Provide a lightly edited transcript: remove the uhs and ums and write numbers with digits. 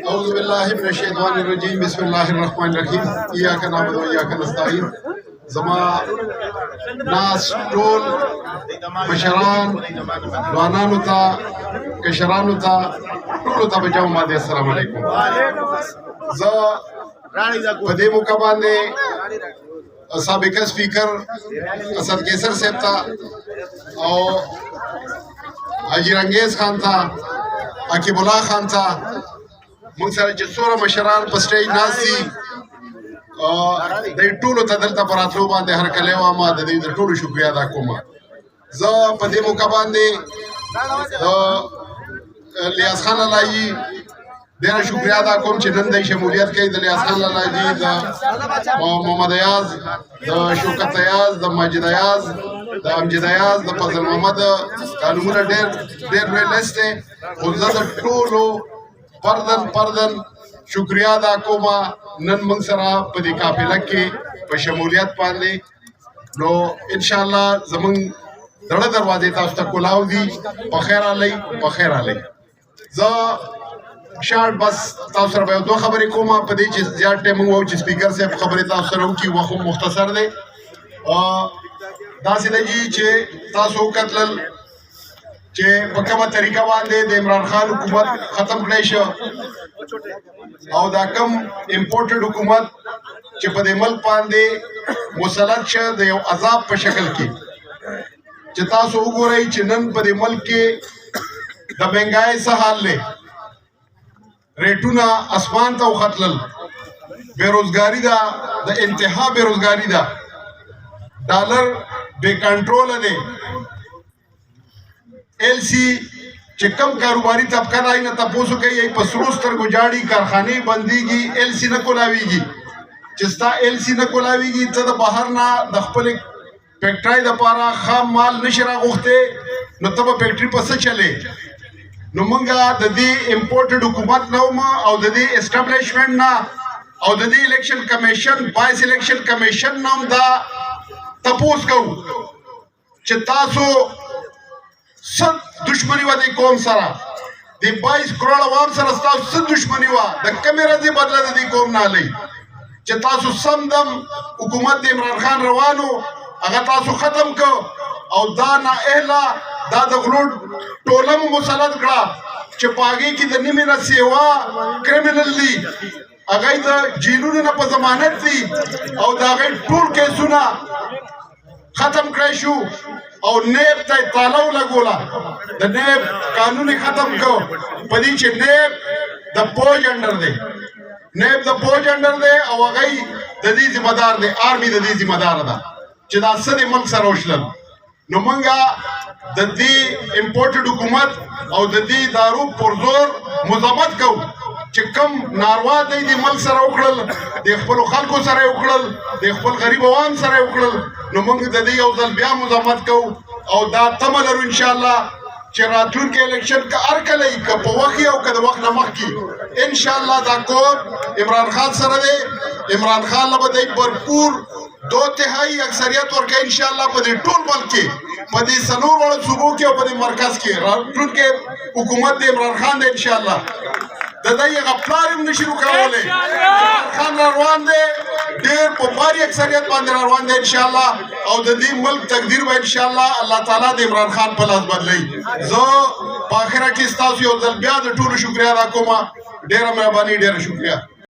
أعوذ بالله من الشيطان الرجيم بسم الله الرحمن الرحيم إياك نعبد وإياك نستعين زما ناس ټول مشران ځوانانو ته کشرانو ته ټولو ته بجاو ماده السلام علیکم. زه په دې موقع باندې سابقه سپیکر اسد کیسر صاحب ته او حاجی رنگیز خان ته عقیب الله خان ته موږ سره چې څومره مشران په سټیج ناست دي د ټولو ته دلته په راتلو باندې هرکلی وایم د دوی د ټولو شکریه ادا کوم. زه په دې موقع باندې د لیاز خان لالایي ډېره شکریه ادا کوم چې نن د شمولیت کوي. د لیاز خان لالایي د محمد ایاز د شوکت ایاز د ماجد ایاز د امجد ایاز د فضل محمد دا نومونه ډېر لوی لیست دی خو زه د ټولو فردن شکریه ادا کوم نن موږ سره په دې قافله کې په شمولیت باندې. نو انشاءالله زموږ زړه دروازې تاسو ته کولاو دي. په خیر راغلی په خیر راغلی. زه شارټ بس تاسو سره به یو دوه خبرې کوم په دې چې زیات ټایم موږ وایو چې سپیکر صاحب خبرې تاسو سره وکړي وخت مختصر دی. داسې ده چې تاسو وکتلل چې په کومه طریقه باندې د عمران خان حکومت ختم کړی شو او دا کم امپورټډ حکومت چې په دې ملک باندې مسلط شه د یو عذاب په شکل کې چې تاسو وګورئ چې نن په دې ملک کې د مهنګای څه حال دی. ریټونه اسمان ته وختلل. بیروزګاري ده د انتها بیروزګاري ده. ډالر بې کنټروله دی. ایل سی چې کم کاروباري طبقه دی نه تپوسو کوي په سرو سترګو جاړي کارخانې بندېږي ایل سی نه کولاویږي. چې ستا ایل سی نه کولاویږي ته د بهر نه د خپلې فیکټرۍ دپاره خام مال نشي راغوښتی نو ته به فیکټري په څه چلې. نو موږ د دې امپورټډ حکومت نه ومه او د دې اسټابلیشمنټ نه او د دې الیکشن کمیشن بایس الیکشن کمیشن نه هم دا تپوس کوو چې تاسو څه دشمني وه دې قوم سره د 22 کروڑ عوام سره ستاسو څه دشمني وه د کمې ورځې بدله د دې قوم نه هلئ چې تاسو سم دم حکومت د عمران خان روانو هغه تاسو ختم کو او دا نااهله دا د غلو ټوله مو مسلط کړه چې په هغې کې د نیمې نه سیوا کرمینل دي هغوی د جیلونو نه په ضمانت دي او د هغوی ټول کیسونه ختم کړی شو او نیب ته یې تاله ولګوله. د نیب قانون یې ختم کو په دې چې نیب د پوج انډر دی. نیب د پوج انډر دی او هغوی د دې ذمه دار دی. آرمي د دې ذمه داره ده چې دا څه د ملک سره وشلل. نو موږ د دې امپورټډ حکومت او د دې دارو پر زور مذمت کوو چې کم ناروا دی د ملک سره وکړل د خپلو خلکو سره یې وکړل د خپل غریب عوام سره یې وکړل. نو موږ د دې یو ځل بیا مذمت کوو او دا تمه لرو انشاءالله چې راتلونکی الیکشن که هر کله وي که په وخت او که د وخت نه مخکې انشاءالله دا قوم عمران خان سره دی. عمران خان له به دی بھرپور 2/3 اکثریت ورکوي انشاءالله په دې ټول ملک کې په دې څلور واړو صوبو کې او په دې مرکز کې راتلونکی حکومت د عمران خان دی انشاءالله. د ده هغه پلار هم نشي روکولی. عمران خان را روان دی ډېر په بھاري اکثریت باندې را روان دی انشاءالله او د دې ملک تقدیر به انشاءالله الله تعالی د عمران خان په لاس بدلوي. زه په آخره کې ستاسو یو ځل بیا د ټولو شکریه ادا کوم. ډېره مهرباني ډېره شکریه.